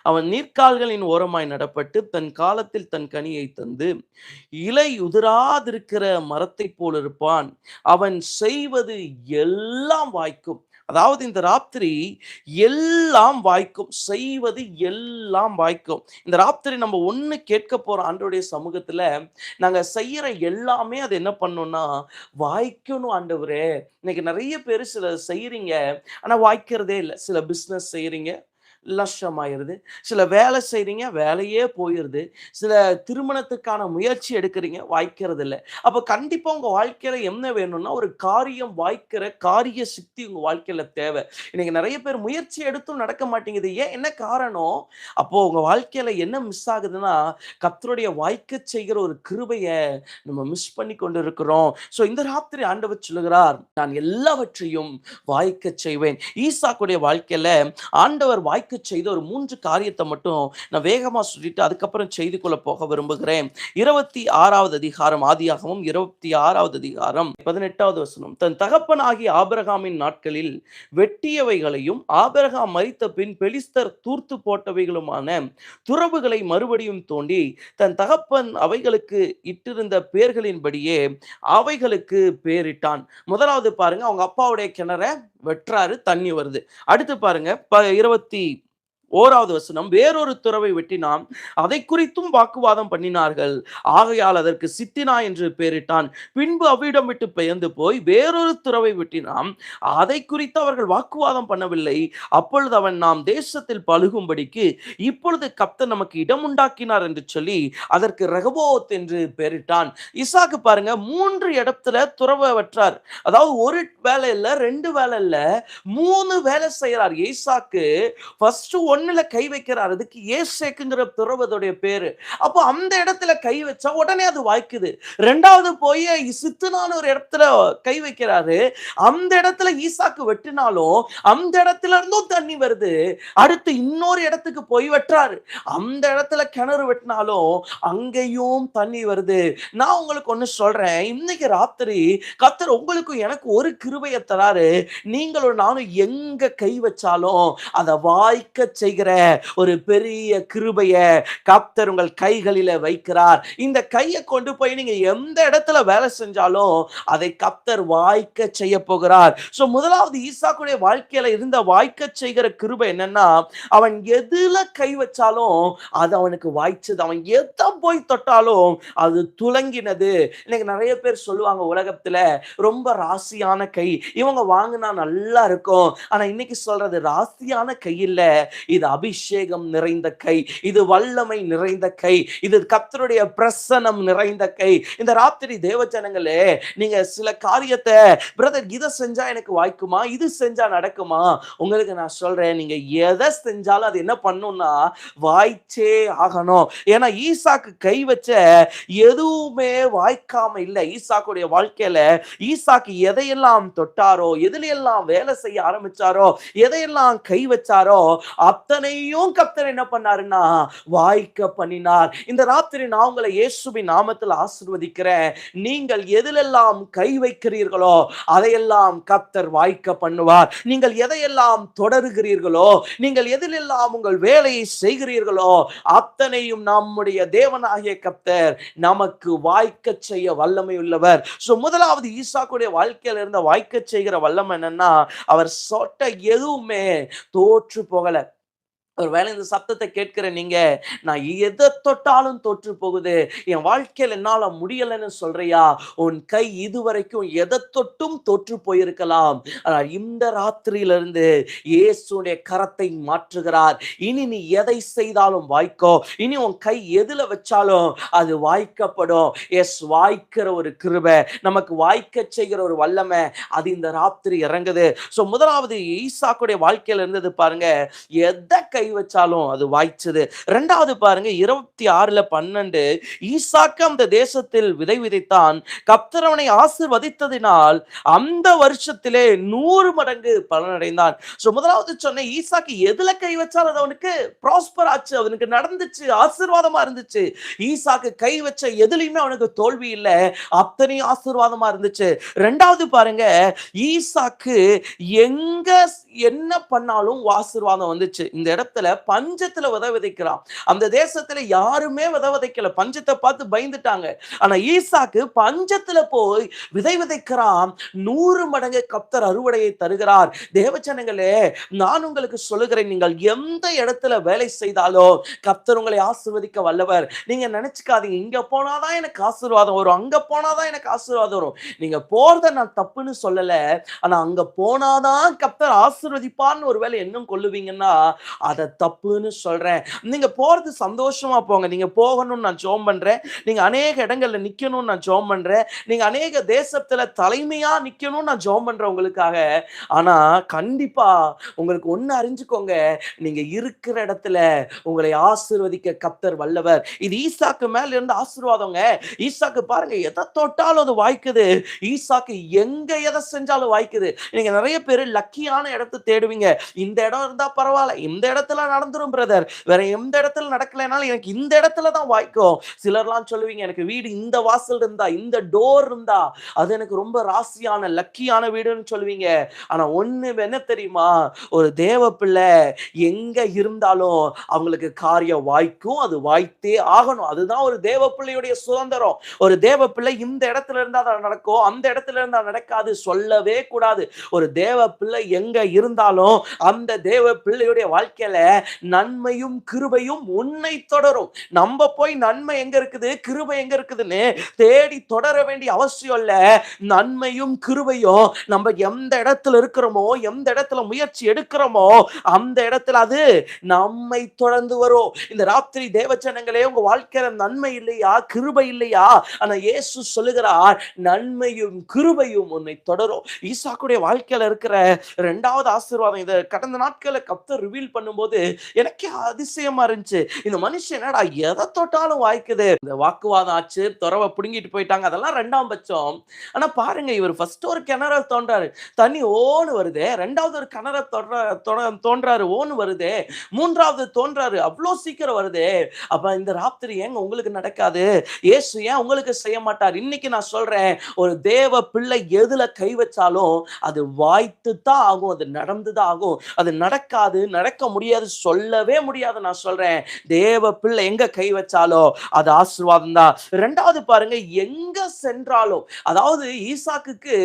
அவன் நீர்க்கால்களின் ஓரமாய் நடப்பட்டு தன் காலத்தில் தன் கனியை தந்து இலை உதிராதிருக்கிற மரத்தை போல் இருப்பான். அவன் செய்வது எல்லாம் வாய்க்கும். அதாவது இந்த ராத்திரி எல்லாம் வாய்க்கும், செய்வது எல்லாம் வாய்க்கும். இந்த ராத்திரி நம்ம ஒண்ணு கேட்க போறோம் ஆண்டவருடைய சமூகத்துல. நாங்க செய்யற எல்லாமே அது என்ன பண்ணணும்னா வாய்க்கணும் ஆண்டவரே. இன்னைக்கு நிறைய பேரு சில செய்யறீங்க, ஆனா வாய்க்கிறதே இல்லை. சில பிசினஸ் செய்யறீங்க, லட்சமாயிருது. சில வேலை செய்றீங்க, வேலையே போயிருது. சில திருமணத்துக்கான முயற்சி எடுக்கிறீங்க, வாய்க்கிறது இல்ல. அப்ப கண்டிப்பா உங்க வாழ்க்கையில என்ன வேணும்னா, ஒரு காரியம் வாய்க்கிற காரிய சித்தி உங்க வாழ்க்கையில தேவை. இன்னைக்கு நெறைய பேர் முயற்சி எடுத்தும் நடக்க மாட்டேங்குது. ஏன்? என்ன காரணம்? அப்போ உங்க வாழ்க்கையில என்ன மிஸ் ஆகுதுன்னா, கர்த்தருடைய வாய்க்கச் செய்கிற ஒரு கிருபைய நம்ம மிஸ் பண்ணி கொண்டு இருக்கிறோம். இந்த ராத்திரி ஆண்டவர் சொல்லுகிறார், நான் எல்லாவற்றையும் வாய்க்கச் செய்வேன். ஈசாக்குடைய வாழ்க்கையில ஆண்டவர் வாய்க்க செய்த ஒரு 3 காரியத்தை மட்டும் நான் வேகமா சொல்லிட்டு அதுக்கப்புறம் செய்திக்குள்ள போக விரும்புகிறேன். 26வது அதிகாரம், ஆதியாகமம் 26வது அதிகாரம் 18வது வசனம். தன் தகப்பனாகிய ஆபிரகாமின் நாட்களில் வெட்டியவைகளையும் ஆபிரகாம் மரித்த பின் பெலிஸ்தர் தூர்த்து போட்டவைகளுமான துறவுகளை மறுபடியும் தோண்டி தன் தகப்பன் அவைகளுக்கு இட்டிருந்த பேர்களின்படியே அவைகளுக்கு பேரிட்டான். முதலாவது பாருங்க, அவங்க அப்பாவுடைய கிணற வெட்டுறாரு, தண்ணி வருது. அடுத்து பாருங்க 21வது வசனம். வேறொரு துறவை வெட்டினான், அதை குறித்தும் வாக்குவாதம் பண்ணினார்கள், ஆகையால் அதற்கு சித்தினா என்று பெயரிட்டான். பின்பு அவ்விடம் விட்டு பெயர்ந்து போய் வேறொரு துறவை வெட்டினான், அதை குறித்து அவர்கள் வாக்குவாதம் பண்ணவில்லை. அப்பொழுது அவன், நாம் தேசத்தில் பழுகும்படிக்கு இப்பொழுது கர்த்தர் நமக்கு இடம் உண்டாக்கினார் என்று சொல்லி அதற்கு ரெகோபோத் என்று பெயரிட்டான். ஈசாக்கு பாருங்க 3 இடத்துல துறவை வெற்றார். அதாவது ஒரு வேலை இல்ல, 2 வேலை இல்ல, 3 வேலை செய்யறார். ஈசாக்கு ஃபர்ஸ்ட் ஒண்ணுல கை வைக்கிறார், அதுக்கு ஏசேக்குங்கிற துறவதுடைய பேரு. அப்போ அந்த இடத்துல கை வச்சா உடனே அது வாய்க்குது. 2வது போய் சித்துனான ஒரு இடத்துல கை வைக்கிறாரு, அந்த இடத்துல ஈசாக்கு வெட்டினாலும் அந்த இடத்துல இருந்தும் தண்ணி வருது. அடுத்து இன்னொரு இடத்துக்கு போய் வெட்டுறாரு, அந்த இடத்துல கிணறு வெட்டினாலும் அங்கேயும் தண்ணி வருது. நான் உங்களுக்கு ஒண்ணு சொல்றேன், இன்னைக்கு ராத்திரி கர்த்தர் உங்களுக்கும் எனக்கு ஒரு கிருபையை தராரு. நீங்களும் நானும் எங்க கை வச்சாலும் அதை வாய்க்க செய்கிற ஒரு பெரிய கிருபைய கர்த்தர் உங்கள் கைகளில வைக்கிறார். இந்த கையை கொண்டு போய் நீங்க எந்த இடத்துல வேலை செஞ்சாலும் அதை கர்த்தர் வாய்க்க செய்ய போகிறார். முதலாவது ஈசாக்குடைய வாழ்க்கையில இருந்த வாய்க்க செய்கிற கிருபை என்னன்னா, அவன் எதுல கை வச்சாலும் அது அவனுக்கு வாய்ச்சது. அவன் எதை போய் தொட்டாலும் அது துலங்கினது. இன்னைக்கு நிறைய பேர் சொல்லுவாங்க, உலகத்துல ரொம்ப ராசியான கை, இவங்க வாங்கினா நல்லா இருக்கும். ஆனா இன்னைக்கு சொல்றது ராசியான கை இல்ல, இது அபிஷேகம் நிறைந்த கை, இது வல்லமை நிறைந்த கை, இது கர்த்தருடைய பிரசன்னம் நிறைந்த கை. இந்த ராத்திரி தேவஜனங்களே, நீங்க சில காரியத்தை, பிரதர் இதை செஞ்சா எனக்கு வாய்க்குமா, இது செஞ்சா நடக்குமா, உங்களுக்கு நான் சொல்றேன், நீங்க எதை செஞ்சாலும் அது என்ன பண்ணும்னா வாய்ச்சே ஆகணும். ஏன்னா ஈசாக்கு கை வச்ச எதுவுமே வாய்க்காம இல்லை. ஈசாக்குடைய வாழ்க்கையில ஈசாக்கு எதையெல்லாம் தொட்டாரோ, எதிலெல்லாம் வேலை செய்ய ஆரம்பிச்சாரோ, எதையெல்லாம் கை வச்சாரோ அத்தனையும் கர்த்தர் என்ன பண்ணாருன்னா வாய்க்க பண்ணினார். இந்த ராத்திரி நான் உங்களை இயேசுவின் நாமத்தில் ஆசீர்வதிக்கிறேன். நீங்கள் எதிலெல்லாம் கை வைக்கிறீர்களோ அதையெல்லாம் கர்த்தர் வாய்க்க பண்ணுவார். நீங்கள் எதையெல்லாம் தொடருகிறீர்களோ, நீங்கள் எதிலெல்லாம் உங்கள் வேலையை செய்கிறீர்களோ அத்தனையும் நம்முடைய தேவனாகிய கர்த்தர் நமக்கு வாய்க்க செய்ய வல்லமை உள்ளவர். முதலாவது ஈசாக்குடைய வாழ்க்கையில இருந்த வாய்க்க செய்கிற வல்லமை என்னன்னா, அவர் சொட்ட எதுவுமே தோற்று போகல. ஒருவேளை இந்த சத்தத்தை கேட்கிற நீங்க, நான் எதை தொட்டாலும் தோற்று போகுது, என் வாழ்க்கையில் என்னால முடியலன்னு சொல்றியா? உன் கை இதுவரைக்கும் எதை தொட்டும் தோற்று போயிருக்கலாம். ஆனால் இந்த ராத்திரியிலிருந்து இயேசுடைய கரத்தை மாற்றுகிறார். இனி நீ எதை செய்தாலும் வாய்க்கோ. இனி உன் கை எதுல வச்சாலும் அது வாய்க்கப்படும். எஸ், வாய்க்கிற ஒரு கிருபை, நமக்கு வாய்க்க செய்கிற ஒரு வல்லமை அது இந்த ராத்திரி இறங்குது. முதலாவது ஈசாக்குடைய வாழ்க்கையில இருந்தது பாருங்க, எதை கை வச்சாலும் அது வாய்ச்சது. 2வது பாருங்க 26:12, ஈசாக்கு அந்த தேசத்தில் விதை விதைத்தான், கர்த்தர் அவனை ஆசீர்வதித்ததினால் அந்த வருஷத்திலே 100 மடங்கு பலனடைந்தான். முதலாவது சொன்ன, ஈசாக்கு எதுல கை வச்சாலும் அது அவனுக்கு ப்ராஸ்பர் ஆச்சு, அவனுக்கு நடந்துச்சு, ஆசீர்வாதமா இருந்துச்சு. ஈசாக்கு கை வச்ச எதுலையுமே அவனுக்கு தோல்வி இல்லை, அத்தனையும் ஆசீர்வாதமா இருந்துச்சு. 2வது பாருங்க, ஈசாக்கு எங்க என்ன பண்ணாலும் ஆசீர்வாதம் வந்துச்சு. இந்த இடத்துல இடத்துல பஞ்சத்துல விதைக்கிறான். அந்த தேசத்துல யாருமே விதைக்கல, பஞ்சத்தை பார்த்து பயந்துட்டாங்க. ஆனா ஈசாக்கு பஞ்சத்துல போய் விதைக்கிறான். 100 மடங்கு கர்த்தர் அறுவடையை தருகிறார். தேவஜனங்களே, நான் உங்களுக்கு சொல்லுகிறேன், நீங்கள் எந்த இடத்துல வேலை செய்தாலும் கர்த்தர் உங்களை ஆசீர்வதிக்க வல்லவர். நீங்க நினைச்சுக்காதீங்க, இங்க போனாதான் எனக்கு ஆசீர்வாதம் வரும், அங்க போனாதான் எனக்கு ஆசீர்வாதம் வரும். நீங்க போறத நான் தப்புன்னு சொல்லல. ஆனா அங்க போனாதான் கர்த்தர் ஆசீர்வதிப்பான்னு ஒருவேளை எண்ணம் கொள்ளுவீங்கன்னா அதை தப்புன்னு சொல்றேன். நீங்க போறது சந்தோஷமா போங்க. நீங்க போகணும்னு நான் ஜெபம் பண்றேன். நீங்க அநேக இடங்கள்ல நிக்கணும்னு நான் ஜெபம் பண்றேன். நீங்க அநேக தேசத்துல தலைமையா நிக்கணும்னு நான் ஜெபம் பண்றேன் உங்களுக்காக. ஆனா கண்டிப்பா உங்களுக்கு ஒண்ணு அறிஞ்சுக்கோங்க, நீங்க இருக்கிற இடத்துல உங்களை ஆசீர்வதிக்க கர்த்தர் வல்லவர். இது ஈசாக்கு மேல இருந்து ஆசீர்வாதங்க. ஈசாக்கு பாருங்க, எதை தொட்டாலும் அது வாய்க்குது. ஈசாக்கு எங்க எதை செஞ்சாலும் வாய்க்குது. நீங்க நிறைய பேர் லக்கியான இடத்தை தேடுவீங்க. இந்த இடம் இருந்தா பரவாயில்ல, இந்த இடத்துல நடந்துரும் பிரதர், வேற எந்த இடத்துல நடக்கலைனாலும் எனக்கு இந்த இடத்துல தான் வாய்க்கும். சிலர்லாம் சொல்லுவீங்க, எனக்கு வீடு இந்த வாசல் இருந்தா, இந்த டோர் இருந்தா அது எனக்கு ரொம்ப ராசியான லக்கியான வீடுன்னு சொல்லுவீங்க. ஆனா ஒண்ணு என்ன தெரியுமா, ஒரு தேவ பிள்ளை எங்க இருந்தாலும் அவங்களுக்கு காரியம் வாய்க்கும், அது வாய்த்தே ஆகணும். அதுதான் ஒரு தேவ பிள்ளையுடைய சுதந்திரம். ஒரு தேவ பிள்ளை இந்த இடத்துல இருந்தா தான் நடக்கும், அந்த இடத்துல இருந்தா நடக்காது சொல்லவே கூடாது. ஒரு தேவ பிள்ளை எங்க இருந்தாலும் அந்த தேவ பிள்ளையுடைய வாழ்க்கையில நன்மையும் கிருபையும் உன்னை தொடரும். நம்ம போய் நன்மை எங்க இருக்குது, கிருபை எங்க இருக்குதுன்னு தேடி தொடர வேண்டிய அவசியம் இல்ல. நன்மையும் கிருபையும் நம்ம எந்த இடத்துல இருக்கிறோமோ, எந்த இடத்துல முயற்சி எடுக்கிறோமோ அந்த இடத்துல அது நம்மை தொடர்ந்து வரும். இந்த ராத்திரி தேவஜனங்களே, உங்க வாழ்க்கையில நன்மை இல்லையா, கிருபை இல்லையா? ஆனா இயேசு சொல்லுகிறார், நன்மையும் கிருபையும் உன்னை தொடரும். ஈசாக்குடைய வாழ்க்கையில இருக்கிற இரண்டாவது ஆசீர்வாதம். இதை கடந்த நாட்களை கர்த்தர் ரிவீல் பண்ணும்போது எனக்கே அதிசயமா இருந்துச்சு. இந்த மனுஷன் என்னடா எதை தொட்டாலும் வாய்க்குது. இந்த வாக்குவாதம் ஆச்சு, துறவை புடுங்கிட்டு போயிட்டாங்க, அதெல்லாம் ரெண்டாம் பட்சம். ஆனா பாருங்க, இவர் ஃபர்ஸ்ட் ஒரு கிணற தோன்றாரு, தண்ணி ஓன்னு வருது. ரெண்டாவது ஒரு கிணற தோன்றாரு, ஓன்னு வருது. மூன்றாவது தோன்றாரு, அவ்வளோ சீக்கிரம் வருது. அப்ப இந்த ராத்திரி ஏங்க உங்களுக்கு நடக்காது? இயேசு ஏன் உங்களுக்கு செய்ய மாட்டார்? இன்னைக்கு நான் சொல்றேன், ஒரு தேவ பிள்ளை எதுல கை வச்சாலும் அது வாய்த்து தான் ஆகும், அது நடந்துதான் ஆகும். அது நடக்காது, நடக்க முடியாது சொல்லவே முடியாது. நான் சொல்றேன், தேவ பிள்ளை எங்க கை வச்சாலும் அது ஆசீர்வாதம் தான். இரண்டாவது பாருங்க, எங்க சென்றாலும், அதாவது ஈசாக்குக்கு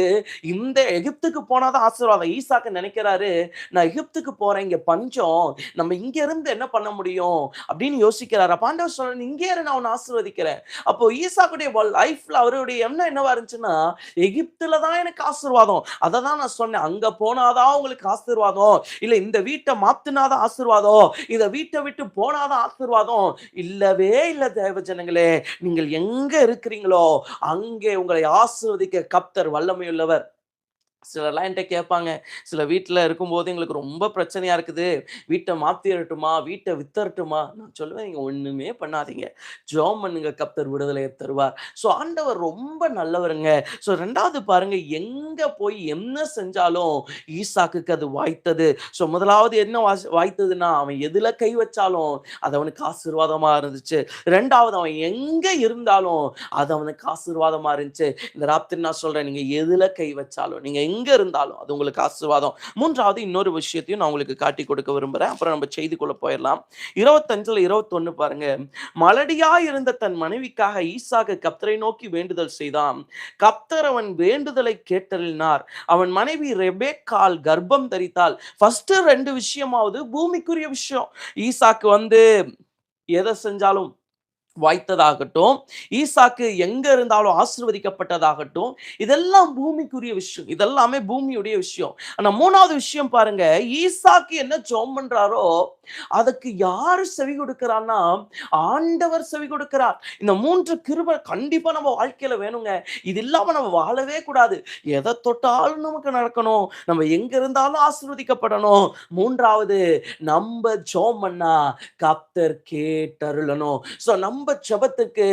இந்த எகிப்துக்கு போனாதான் ஆசீர்வாதம். ஈசாக்கு நினைக்கிறாரு, நான் எகிப்துக்கு போறேன், இங்க பஞ்சம், நம்ம இங்க இருந்து என்ன பண்ண முடியும் அப்படின்னு யோசிக்கிறாரு. அப்ப ஆண்டவர் சொல்றாரு, இங்கே இரு, நான் உன்னை ஆசீர்வதிக்கிறேன். அப்போ ஈசாக்குடைய லைஃப்ல அவருடைய எண்ணம் என்னவா இருந்துச்சுன்னா, எகிப்துல தான் எனக்கு ஆசீர்வாதம். அதை தான் நான் சொன்னேன், அங்க போனாதான் உங்களுக்கு ஆசீர்வாதம், இல்ல இந்த வீட்டை மாத்தினாதான் ஆசீர்வாதம், இத வீட்டை விட்டு போனாதான் ஆசீர்வாதம். இல்லவே இல்ல தேவஜனங்களே, நீங்கள் எங்க இருக்கிறீங்களோ அங்கே உங்களை ஆசீர்வதிக்க கர்த்தர் வல்லமையுள்ளவர். சிலர்லாம் என்கிட்ட கேட்பாங்க, சில வீட்டில் இருக்கும்போது எங்களுக்கு ரொம்ப பிரச்சனையா இருக்குது, வீட்டை மாற்றிடட்டுமா, வீட்டை வித்தரட்டுமா? நான் சொல்லுவேன், நீங்கள் ஒன்றுமே பண்ணாதீங்க, ஜெபம் பண்ணுங்க, கர்த்தர் விடுதலையை தருவார். ஸோ ஆண்டவர் ரொம்ப நல்லவருங்க. ஸோ ரெண்டாவது பாருங்க, எங்கே போய் என்ன செஞ்சாலும் ஈசாக்குக்கு அது வாய்த்தது. ஸோ முதலாவது என்ன வாய்த்ததுன்னா, அவன் எதில் கை வச்சாலும் அது அவனுக்கு ஆசீர்வாதமாக இருந்துச்சு. ரெண்டாவது, அவன் எங்கே இருந்தாலும் அது அவனுக்கு ஆசீர்வாதமாக இருந்துச்சு. இந்த ராத்திரி நான் சொல்கிறேன், நீங்கள் எதில் கை வச்சாலும், நீங்கள் எங்க இருந்தாலும் அது உங்களுக்கு ஆசீர்வாதம். மூன்றாவது இன்னொரு விஷயத்தையும் நான் உங்களுக்கு காட்டி கொடுக்க விரும்புறேன். அப்புறம் நம்ம செய்திக்குள்ள போயிடலாம். 25-21 பாருங்க. மலடியா இருந்த தன் மனைவிக்காக ஈசாக்கு கர்த்தரை நோக்கி வேண்டுதல் செய்தான். கர்த்தர் அவன் வேண்டுதலை கேட்டருளினார். அவன் மனைவி ரெபெக்காள் கர்ப்பம் தரித்தாள். ஃபர்ஸ்ட் 2 விஷயமாவது பூமிக்குரிய விஷயம். ஈசாக்கு எதை செஞ்சாலும் வாய்த்ததாகட்டும், ஈசாக்கு எங்க இருந்தாலும் ஆசீர்வதிக்கப்பட்டதாகட்டும், இதெல்லாம் பூமிக்குரிய விஷயம், இதெல்லாமே பூமியுடைய விஷயம். ஆனா மூணாவது விஷயம் பாருங்க, ஈசாக்கு என்ன ஜெபம் பண்றாரோ அதுக்கு யாரு செவி கொடுக்கிறான்னா, ஆண்டவர் செவி கொடுக்கிறார். இந்த 3 கிருபை கண்டிப்பா நம்ம வாழ்க்கையில வேணுங்க. இது இல்லாம நம்ம வாழவே கூடாது. எதை தொட்டாலும் நமக்கு நடக்கணும், நம்ம எங்க இருந்தாலும் ஆசீர்வதிக்கப்படணும். மூன்றாவது, நம்ம ஜெபம் பண்ணா கர்த்தர் கேட்டருளணும். சோ நம்ம குடும்ப ஜெபத்துக்கு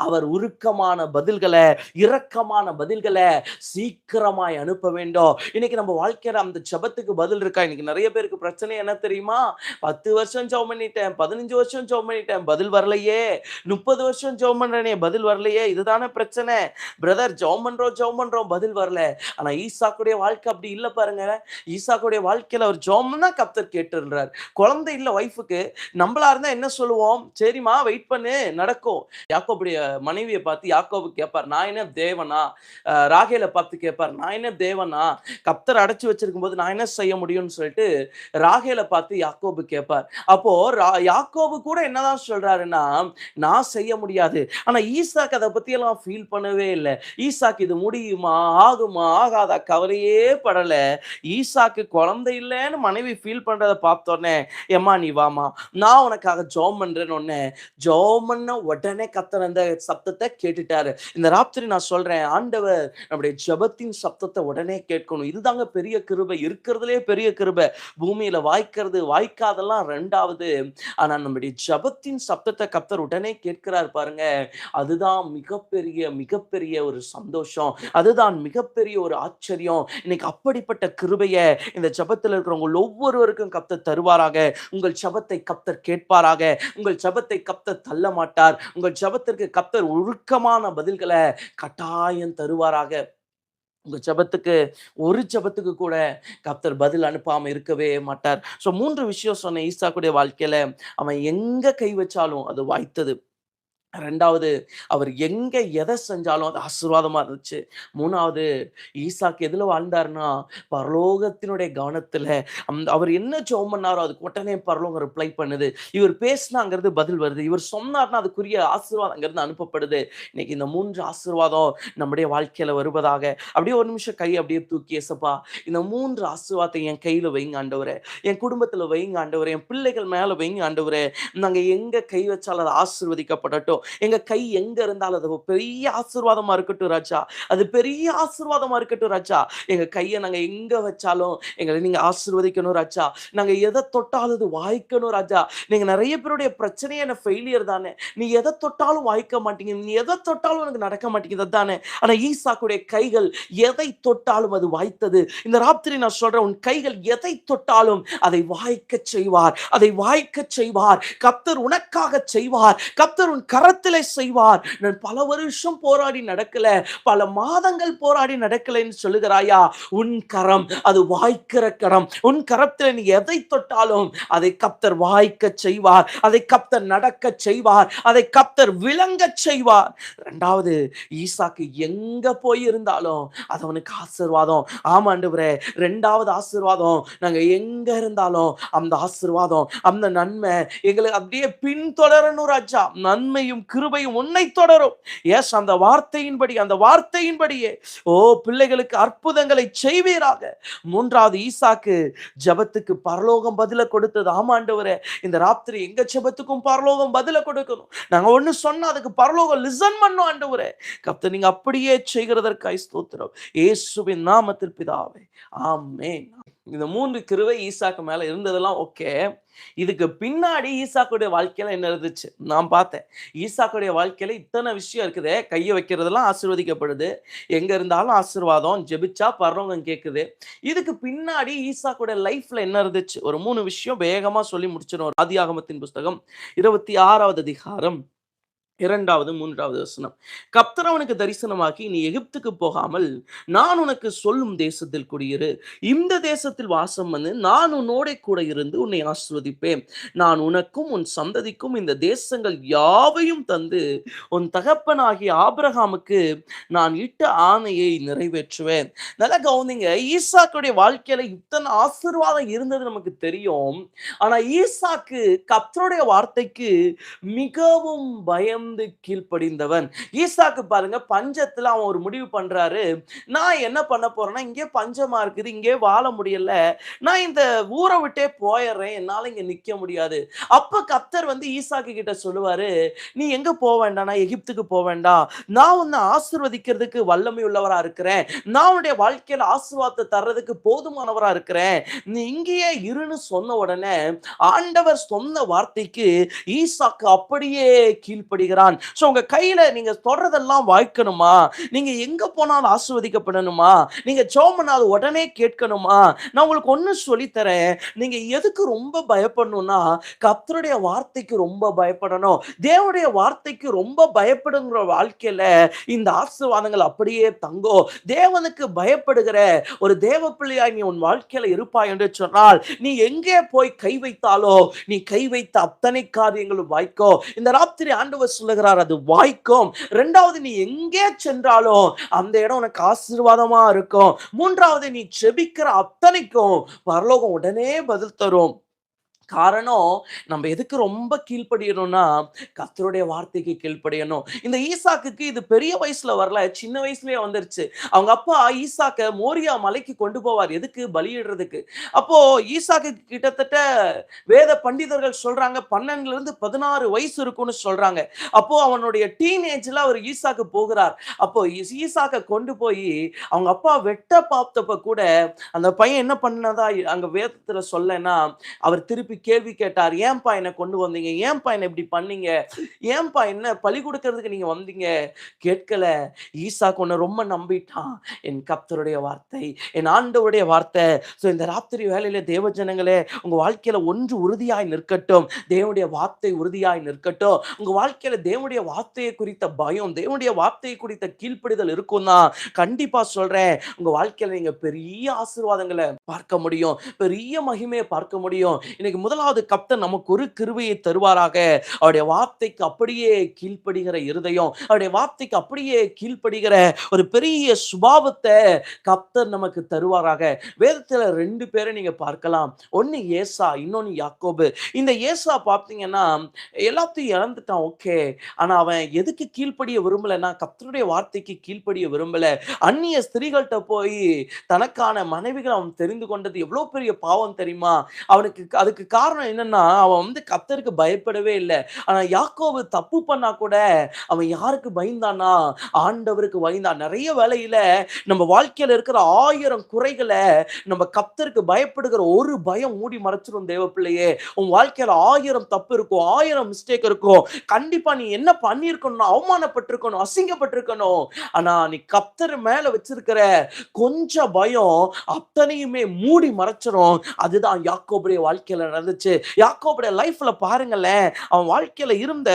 அவர் உருக்கமான பதில்களை, இரக்கமான பதில்களை சீக்கிரமாய் அனுப்ப வேண்டும். இன்னைக்கு நம்ம வாழ்க்கையில அந்த ஜெபத்துக்கு பதில் இருக்கா? இன்னைக்கு நிறைய பேருக்கு பிரச்சனை என்ன தெரியுமா? 10 வருஷம் ஜெபம் பண்ணிட்டேன், 15 வருஷம் ஜெபம் பண்ணிட்டேன், பதில் வரலையே. 30 வருஷம் ஜெபம் பண்றேனே, பதில் வரலையே. இதுதானே பிரச்சனை. பிரதர், ஜெபம் பண்றோம் பதில் வரல. ஆனா ஈசாக்குடைய வாழ்க்கை அப்படி இல்ல பாருங்க. ஈசாக்குடைய வாழ்க்கையில அவர் ஜெபம்னா கர்த்தர் கேட்டுன்றார். குழந்தை இல்ல வைஃப்க்கு. நம்மளா இருந்தா என்ன சொல்லுவோம்? சரிம்மா வெயிட் பண்ணு நடக்கும். யாக்கோபுடைய மனைவியை பார்த்து யாக்கோபு கேட்பார், நான் என்ன தேவனா? ராகேலை பார்த்து கேட்பார், நான் என்ன தேவனா? கர்த்தர் அடைச்சு வச்சிருக்கும் போது நான் என்ன செய்ய முடியும்னு சொல்லிட்டு ராகேலை பார்த்து யாக்கோபு கேட்பார். அப்போ யாக்கோபு கூட என்னதான் சொல்றாருன்னா, நான் செய்ய முடியாது. ஆனா ஈசாக்கு அதை பத்தி எல்லாம் ஃபீல் பண்ணவே இல்லை. ஈசாக்கு இது முடியுமா, ஆகுமா, ஆகாதா கவலையே படல. ஈசாக்கு குழந்தை இல்லைன்னு மனைவி ஃபீல் பண்றதை பார்த்தோன்னே, ஏம்மா நீ வாமா, நான் உனக்காக ஜெபம் பண்றேன்னு ஒன்னே ஜெபம் பண்ண உடனே கர்த்தர் அந்த சத்தத்தை கேட்டுட்டாரு. இந்த ராத்திரி நான் சொல்றேன், ஆண்டவர் நம்முடைய ஜெபத்தின் சத்தத்தை உடனே கேட்கணும். இதுதாங்க பெரிய கிருபை, இருக்கிறதுலே பெரிய கிருபை. பூமியில வாய்க்கிறது வாய்க்காதெல்லாம் ரெண்டாவது. ஆனா நம்முடைய ஜெபத்தின் சத்தத்தை கர்த்தர் உடனே கேட்கிறார் பாருங்க. அதுதான் மிகப்பெரிய மிகப்பெரிய ஒரு சந்தோஷம். அதுதான் மிகப்பெரிய ஒரு ஆச்சரியம். இன்னைக்கு அப்படிப்பட்ட கிருபையை இந்த ஜெபத்தில் இருக்கிறவங்க ஒவ்வொருவருக்கும் கர்த்தர் தருவாராக. உங்கள் ஜெபத்தை கர்த்தர் கேட்பாராக. உங்கள் ஜெபத்தை கர்த்தர் தள்ள மாட்டார். உங்கள் ஜெபத்திற்கு கர்த்தர் உருக்கமான பதில்களை கட்டாயம் தருவாராக. உங்க ஜெபத்துக்கு ஒரு ஜெபத்துக்கு கூட கர்த்தர் பதில் அனுப்பாம இருக்கவே மாட்டார். சோ 3 விஷயம் சொன்ன ஈசாக்குடைய வாழ்க்கையில. அவன் எங்க கை வச்சாலும் அது வாய்த்தது. 2வது, அவர் எங்க எதை செஞ்சாலும் அது ஆசீர்வாதமா இருந்துச்சு. 3வது, ஈசாக்கு எதுல வாழ்ந்தாருன்னா பரலோகத்தினுடைய கவனத்துல. அவர் என்ன ஜெபம் பண்ணாரோ அதுக்கு உடனே பரலோகம் ரிப்ளை பண்ணுது. இவர் பேசினாங்கிறது பதில் வருது. இவர் சொன்னார்னா அதுக்குரிய ஆசீர்வாதங்கிறது அனுப்பப்படுது. இன்னைக்கு இந்த 3 ஆசீர்வாதம் நம்முடைய வாழ்க்கையில வருவதாக. அப்படியே ஒரு நிமிஷம் கையை அப்படியே தூக்கி, ஏசப்பா இந்த 3 ஆசீர்வாதத்தை என் கையில வைங்க ஆண்டவரே, என் குடும்பத்துல வைங்க ஆண்டவரே, என் பிள்ளைகள் மேல வைங்க ஆண்டவரே. நாங்க எங்க கை வச்சாலும் அது ஆசீர்வதிக்கப்படட்டும். எங்க கை எங்க இருந்தாலும் அது பெரிய ஆசீர்வாதமா இருக்கட்டும் ராஜா. அது பெரிய ஆசீர்வாதமா இருக்கட்டும் ராஜா. எங்க கையை நாங்க எங்க வச்சாலும் எங்களை நீங்க ஆசீர்வதிக்கணும் ராஜா. நாங்க எதை தொட்டாலும் அது வாய்க்கணும் ராஜா. நீங்க நிறைய பேருடைய பிரச்சனையே என்ன ஃபெயிலியர் தானே. நீ எதை தொட்டாலும் வாய்க்க மாட்டீங்க, நீ எதை தொட்டாலும் எனக்கு நடக்க மாட்டேங்குது தானே. ஆனா ஈசாக்குடைய கைகள் எதை தொட்டாலும் அது வாய்த்தது. இந்த ராத்திரி நான் சொல்றேன், உன் கைகள் எதை தொட்டாலும் அதை வாய்க்க செய்வார். அதை வாய்க்க செய்வார். கர்த்தர் உனக்காக செய்வார். கர்த்தர் உன் கரத்திலே செய்வார். நான் பல வருஷம் போராடி நடக்கல, பல மாதங்கள் போராடி நடக்கலைன்னு சொல்லுகிறாயா? உன் கரம் அது வாய்க்கிற கரம். உன் கரத்தில் நீ எதை தொட்டாலும் அதை கர்த்தர் வாய்க்க செய்வார். அதை கர்த்தர் நடக்க செய்வார். அதை கர்த்தர் விளங்க செய்வார். 2வது, ஈசாக்கு எங்க போய் இருந்தாலும் அது அவனுக்கு ஆசீர்வாதம். ஆமா ஆண்டவரே, 2வது ஆசீர்வாதம். நாங்க எங்க இருந்தாலும் அந்த ஆசீர்வாதம், அந்த நன்மை எங்களை அப்படியே பின்தொடரணும் ராஜா. நன்மையும் கிருபையும் உன்னை தொடரும். எஸ், அந்த வார்த்தையின்படியே ஓ பிள்ளைகளுக்கு அற்புதங்களை செய்வீராக. 3வது, ஈசாக்கு ஜெபத்துக்கு பரலோகம் பதில கொடுத்தது. ஆமா ஆண்டவரே, இந்த ராத்திரி எங்க ஜெபத்துக்கும் பரலோகம் பதில கொடுக்கணும். நாங்க ஒண்ணு சொன்னா அதுக்கு பரலோகம் லிசன் பண்ணும் ஆண்டவரே. கர்த்தர் நீங்க அப்படியே செய்கிறதற்காய் ஸ்தோத்திரம். இயேசுவின் நாமத்தில் பிதாவே, ஆமென். இந்த 3 கிருபை ஈசாக்கு மேல இருந்ததெல்லாம் ஓகே. இதுக்கு பின்னாடி ஈசாக்குடைய வாழ்க்கையில என்ன இருந்துச்சு நான் பார்த்தேன். ஈசாக்குடைய வாழ்க்கையில இத்தனை விஷயம் இருக்குது. கையை வைக்கிறதெல்லாம் ஆசீர்வதிக்கப்படுது. எங்க இருந்தாலும் ஆசீர்வாதம். ஜெபிச்சா பரலோகம் கேட்குது. இதுக்கு பின்னாடி ஈசாக்குடைய லைஃப்ல என்ன இருந்துச்சு? ஒரு 3 விஷயம் வேகமா சொல்லி முடிச்சிடும். ஆதியாகமத்தின் புஸ்தகம் 26வது அதிகாரம் 2வது 3வது வசனம். கர்த்தர் அவனுக்கு தரிசனமாகி, நீ எகிப்துக்கு போகாமல் நான் உனக்கு சொல்லும் தேசத்தில் குடியிரு. இந்த தேசத்தில் வாசம் வந்து நான் உன்னோட கூட இருந்து உன்னை ஆசீர்வதிப்பேன். நான் உனக்கும் உன் சந்ததிக்கும் இந்த தேசங்கள் யாவையும் தந்து உன் தகப்பனாகிய ஆபிரகாமுக்கு நான் இட்ட ஆணையை நிறைவேற்றுவேன். நல்லா கவனிங்க, ஈசாக்குடைய வாழ்க்கையில இத்தனை ஆசீர்வாதம் இருந்தது நமக்கு தெரியும். ஆனா ஈசாக்கு கர்த்தருடைய வார்த்தைக்கு மிகவும் பயம் கீழ்ப்படிந்தவன். ஈசாக்கு பாருங்க, பஞ்சத்துல அவன் ஒரு முடிவு பண்றாரு. நான் என்ன பண்ண போறேன்னா, இங்கே பஞ்சமா இருக்குது, இங்கே வாழ முடியல, நான் இந்த ஊரை விட்டே போயிடுறேன், என்னால இங்க நிக்க முடியாது. அப்ப கர்த்தர் வந்து ஈசாக்கு கிட்ட சொல்லுவாரு, நீ எங்க போக வேண்டாம், நான் எகிப்துக்கு போக வேண்டாம், நான் உன்னை ஆசீர்வதிக்கிறதுக்கு வல்லமை உள்ளவரா இருக்கிறேன், நான் உன்னுடைய வாழ்க்கையில ஆசீர்வாதத்தை தர்றதுக்கு போதுமானவரா இருக்கிறேன், நீ இங்கேயே இருன்னு சொன்ன உடனே ஆண்டவர் சொன்ன வார்த்தைக்கு ஈசாக்கு அப்படியே கீழ்ப்படுகிறார். தருகிறான். சோ உங்க கையில நீங்க தொடறதெல்லாம் வாய்க்கணுமா? நீங்க எங்க போனாலும் ஆசீர்வதிக்கப்படணுமா? நீங்க ஜெபம் பண்ணா அது உடனே கேட்கணுமா? நான் உங்களுக்கு ஒண்ணு சொல்லித் தரேன். நீங்க எதுக்கு ரொம்ப பயப்படணும்னா, கர்த்தருடைய வார்த்தைக்கு ரொம்ப பயப்படணும். தேவனுடைய வார்த்தைக்கு ரொம்ப பயப்படுங்கிற வாழ்க்கையில இந்த ஆசீர்வாதங்கள் அப்படியே தங்கும். தேவனுக்கு பயப்படுகிற ஒரு தேவ பிள்ளையாய் நீ உன் வாழ்க்கையில இருப்பாய் என்று சொன்னால், நீ எங்கே போய் கை வைத்தாலோ, நீ கை வைத்த அத்தனை காரியங்களும் வாய்க்கும். இந்த ராத்திரி ஆண்டவர் சொல்லுகிறார், அது வாய்க்கும். 2வது, நீ எங்கே சென்றாலும் அந்த இடம் உனக்கு ஆசீர்வாதமா இருக்கும். 3வது, நீ ஜெபிக்கிற அத்தனைக்கும் பரலோகம் உடனே பதில் தரும். காரணம், நம்ம எதுக்கு ரொம்ப கீழ்ப்படியணும்னா, கர்த்தருடைய வார்த்தைக்கு கீழ்ப்படியணும். இந்த ஈசாக்குக்கு இது பெரிய வயசுல வரல, சின்ன வயசுலயே வந்துருச்சு. அவங்க அப்பா ஈசாக்க மோரியா மலைக்கு கொண்டு போவார். எதுக்கு? பலியிடுறதுக்கு. அப்போ ஈசாக்குக்கு கிட்டத்தட்ட வேத பண்டிதர்கள் சொல்றாங்க 12ல இருந்து 16 வயசு இருக்கும்னு சொல்றாங்க. அப்போ அவனுடைய டீனேஜ்ல அவர் ஈசாக்கு போகிறார். அப்போ ஈசாக்க கொண்டு போய் அவங்க அப்பா வெட்ட பார்த்தப்ப கூட அந்த பையன் என்ன பண்ணதா அங்க வேதத்துல சொல்லன்னா, அவர் திருப்பி கேள்வி கேட்டார். ஏன்பா என்ன கொண்டு வந்தீங்க? ஏன்பா என்ன இப்படி பண்ணீங்க? ஏன்பா என்ன பலி கொடுக்கறதுக்கு நீங்க வந்தீங்க? கேட்கல. ஈசாக்கு உன்னை ரொம்ப நம்பிட்டான். என் கர்த்தருடைய வார்த்தை, என் ஆண்டவருடைய வார்த்தை. சோ இந்த ராத்திரி வேளையில தேவ ஜனங்களே, உங்க வாழ்க்கையில ஒன்று உறுதியாய் நிற்கட்டும். தேவனுடைய வார்த்தை உறுதியாய் நிற்கட்டும். உங்க வாழ்க்கையில தேவனுடைய வார்த்தையை குறித்த பயம், தேவனுடைய வார்த்தையை குறித்த கீழ்ப்படிதல் இருக்கும்னா, கண்டிப்பா சொல்றேன், உங்க வாழ்க்கையில நீங்க பெரிய ஆசீர்வாதங்களை பார்க்க முடியும். பெரிய மகிமையை பார்க்க முடியும். இன்னைக்கு முதலாவது கர்த்தர் நமக்கு ஒரு கிருபையை தருவாராக. அவருடைய வார்த்தைக்கு அப்படியே கீழ்ப்படுகிற இருதயம், அவருடைய வார்த்தைக்கு அப்படியே கீழ்ப்படுகிற ஒரு பெரிய சுபாவத்தை கர்த்தர் நமக்கு தருவாராக. வேதத்துல 2 பேரை நீங்க பார்க்கலாம். ஒன்னு ஏசா, இன்னொன்னு யாக்கோபு. இந்த ஏசா பார்த்தீங்கன்னா எல்லாத்தையும் இழந்துட்டான், ஓகே. ஆனா அவன் எதுக்கு கீழ்ப்படிய விரும்பலன்னா, கர்த்தருடைய வார்த்தைக்கு கீழ்ப்படிய விரும்பல. அந்நிய ஸ்திரீகள்கிட்ட போய் தனக்கான மனைவிகள் அவன் தெரிந்து கொண்டது எவ்வளவு பெரிய பாவம் தெரியுமா? அவனுக்கு அதுக்கு காரணம் என்னன்னா, அவன் கர்த்தருக்கு பயப்படவே இல்லை. ஆனா யாக்கோபு தப்பு பண்ணா கூட அவன் யாருக்கு பயந்தானா? ஆண்டவருக்கு பயந்தான். நிறைய வேளையில நம்ம வாழ்க்கையில இருக்கிற 1000 குறைகளை நம்ம கர்த்தருக்கு பயப்படுகிற ஒரு பயம் மூடி மறைச்சிரும். தேவ பிள்ளையே, உன் வாழ்க்கையில 1000 தப்பு இருக்கும், 1000 மிஸ்டேக் இருக்கும். கண்டிப்பா நீ என்ன பண்ணிருக்கணும்? அவமானப்பட்டிருக்கணும், அசிங்கப்பட்டிருக்கணும். ஆனா நீ கர்த்தர் மேல வச்சிருக்கிற கொஞ்சம் பயம் அத்தனையுமே மூடி மறைச்சிரும். அதுதான் யாக்கோபுடைய வாழ்க்கையில நடந்துச்சு. யாக்கோபுடைய லைஃப்ல பாருங்களேன், அவன் வாழ்க்கையில இருந்த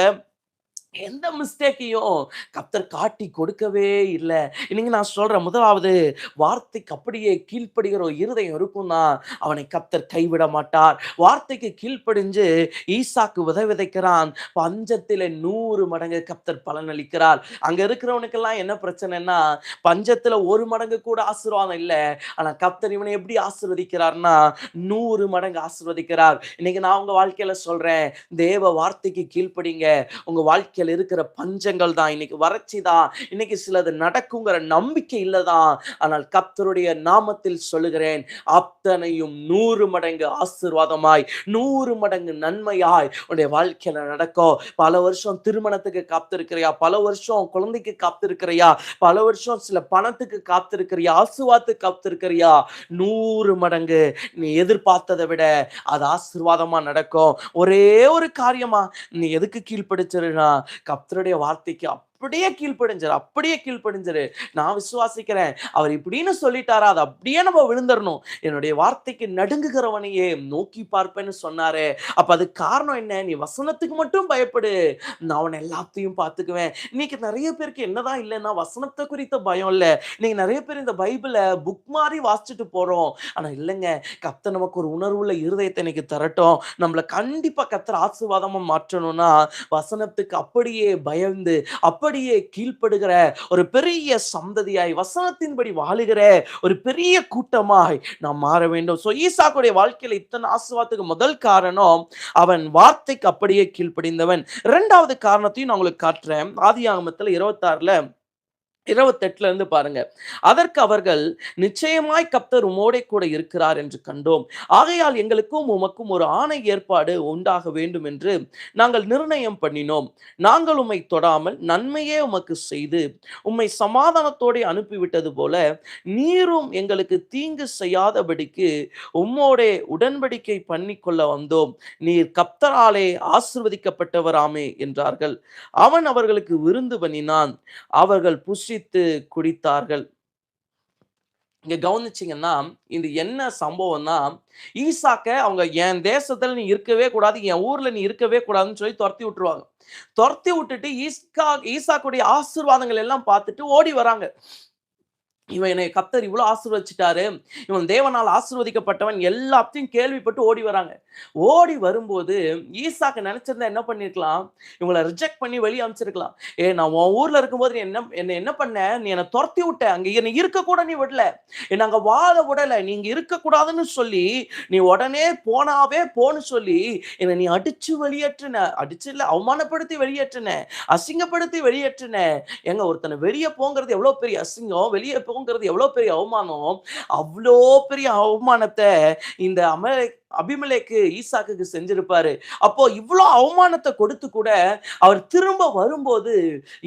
எந்த மிஸ்டேக்கையும் கர்த்தர் காட்டி கொடுக்கவே இல்லை. இன்னைக்கு நான் சொல்றேன், முதலாவது வார்த்தைக்கு அப்படியே கீழ்ப்படுகிற ஒரு இருதயம் இருக்கும்னா அவனை கர்த்தர் கைவிட மாட்டார். வார்த்தைக்கு கீழ்ப்படிஞ்சு ஈசாக்கு விதைக்கிறான். பஞ்சத்திலே 100 மடங்கு கர்த்தர் பலனளிக்கிறார். அங்க இருக்கிறவனுக்கெல்லாம் என்ன பிரச்சனைன்னா, பஞ்சத்துல 1 மடங்கு கூட ஆசீர்வாதம் இல்லை. ஆனா கர்த்தர் இவனை எப்படி ஆசீர்வதிக்கிறார்னா 100 மடங்கு ஆசீர்வதிக்கிறார். இன்னைக்கு நான் உங்க வாழ்க்கையில சொல்றேன், தேவ வார்த்தைக்கு கீழ்ப்படிங்க. உங்க வாழ்க்கையில இருக்கிற பஞ்சங்கள் தான், இன்னைக்கு வறட்சி தான், இன்னைக்கு சிலது நடக்குங்கிற நம்பிக்கை இல்லதான். ஆனால் கர்த்தருடைய நாமத்தில் சொல்லுகிறேன், அத்தனையும் 100 மடங்கு ஆசீர்வாதமாய், 100 மடங்கு நன்மையாய் உன்னுடைய வாழ்க்கையில நடக்கும். பல வருஷம் திருமணத்துக்கு காத்திருக்கிறியா? பல வருஷம் குழந்தைக்கு காத்திருக்கிறியா? பல வருஷம் சில பணத்துக்கு காத்திருக்கிறியா? ஆசீர்வாதத்துக்கு காத்திருக்கிறியா? 100 மடங்கு நீ எதிர்பார்த்ததை விட அது ஆசீர்வாதமா நடக்கும். ஒரே ஒரு காரியமா நீ எதுக்கு கீழ்ப்படிச்சிருனா, கர்த்தருடைய வார்த்தைக்கு அப்படியே கீழ்ப்படிஞ்சிரு, அப்படியே கீழ்ப்படிஞ்சிரு. நான் விசுவாசிக்கிறேன், அவர் இப்படின்னு சொல்லிட்டாரா, அது அப்படியே நம்ம விழுந்துடணும். என்னுடைய வார்த்தைக்கு நடுங்குகிறவனையே நோக்கி பார்ப்பேன்னு சொன்னாரே, அப்ப அதுக்கு காரணம் என்ன? நீ வசனத்துக்கு மட்டும் பயப்படு, நான் அவனை எல்லாத்தையும் பார்த்துக்குவேன். இன்னைக்கு நிறைய பேருக்கு என்னதான் இல்லைன்னா, வசனத்தை குறித்த பயம் இல்லை. இன்னைக்கு நிறைய பேர் இந்த பைபிளை புக் மாதிரி வாசிச்சுட்டு போறோம். ஆனா இல்லைங்க, கர்த்தர் நமக்கு ஒரு உணர்வுள்ள இருதயத்தை இன்னைக்கு தரட்டும். நம்மளை கண்டிப்பா கர்த்தர் ஆசீர்வாதமா மாற்றணும்னா, வசனத்துக்கு அப்படியே பயந்து அப்படியே கீழ்ப்படுகிற ஒரு பெரிய சந்ததியாய், வசனத்தின்படி வாழுகிற ஒரு பெரிய கூட்டமாய் நாம் மாற வேண்டும். சோ ஈசாக்குடைய வாழ்க்கையில இத்தனை ஆசீர்வாதத்துக்கு முதல் காரணம், அவன் வார்த்தைக்கு அப்படியே கீழ்ப்படிந்தவன். 2வது காரணத்தையும் நான் உங்களுக்கு காட்டுறேன். ஆதியாகமத்துல 26ல 28ல இருந்து பாருங்க. அதற்கு அவர்கள், நிச்சயமாய் கர்த்தர் உம்மோடே கூட இருக்கிறார் என்று கண்டோம். ஆகையால் எங்களுக்கும் உமக்கும் ஒரு ஆணை ஏற்பாடு உண்டாக வேண்டும் என்று நாங்கள் நிர்ணயம் பண்ணினோம். நாங்கள் உம்மை தொடாமல் நன்மையே உமக்கு செய்து உம்மை சமாதானத்தோடே அனுப்பிவிட்டது போல நீரும் எங்களுக்கு தீங்கு செய்யாதபடிக்கு உம்மோடே உடன்படிக்கை பண்ணிக்கொள்ள வந்தோம். நீர் கர்த்தராலே ஆசீர்வதிக்கப்பட்டவராமே என்றார்கள். அவன் அவர்களுக்கு விருந்து பண்ணினான். அவர்கள் புசித்து குடித்தார்கள். இங்க கவனிச்சீங்கன்னா, இது என்ன சம்பவம்னா, ஈசாக்க அவங்க என் தேசத்துல நீ இருக்கவே கூடாது, என் ஊர்ல நீ இருக்கவே கூடாதுன்னு சொல்லி தொரத்தி விட்டுருவாங்க. தொரத்தி விட்டுட்டு ஈசாக்குடைய ஆசீர்வாதங்கள் எல்லாம் பார்த்துட்டு ஓடி வராங்க. இவன் என்னை கர்த்தர் இவ்வளவு ஆசீர்வதிச்சிட்டாரு, இவன் தேவனால் ஆசீர்வதிக்கப்பட்டவன் எல்லாத்தையும் கேள்விப்பட்டு ஓடி வராங்க. ஓடி வரும்போது ஈசாக்கு நினைச்சிருந்தா என்ன பண்ணிருக்கலாம், இவங்களை ரிஜெக்ட் பண்ணி வெளியே அனுப்பிச்சிருக்கலாம். நான் உன் ஊர்ல இருக்கும்போது நீ என்ன பண்ண, நீ என்னை துரத்தி விட்ட, அங்க என்னை இருக்க கூட நீ விடல, என்ன அங்க வாழ விடல, நீங்க இருக்க கூடாதுன்னு சொல்லி நீ உடனே போன்னு சொல்லி என்னை நீ அடிச்சு வெளியேற்றின, அடிச்சு இல்ல அவமானப்படுத்தி வெளியேற்றின, அசிங்கப்படுத்தி வெளியேற்றின. எங்க ஒருத்தனை வெளியே போங்கிறது எவ்வளவு பெரிய அசிங்கம், வெளியே போங்கிறது எவ்வளவு பெரிய அவமானம். அவ்வளோ பெரிய அவமானத்தை இந்த அபிமெலேக்கு ஈசாக்குக்கு செஞ்சிருப்பாரு. அப்போ இவ்வளோ அவமானத்தை கொடுத்து கூட அவர் திரும்ப வரும்போது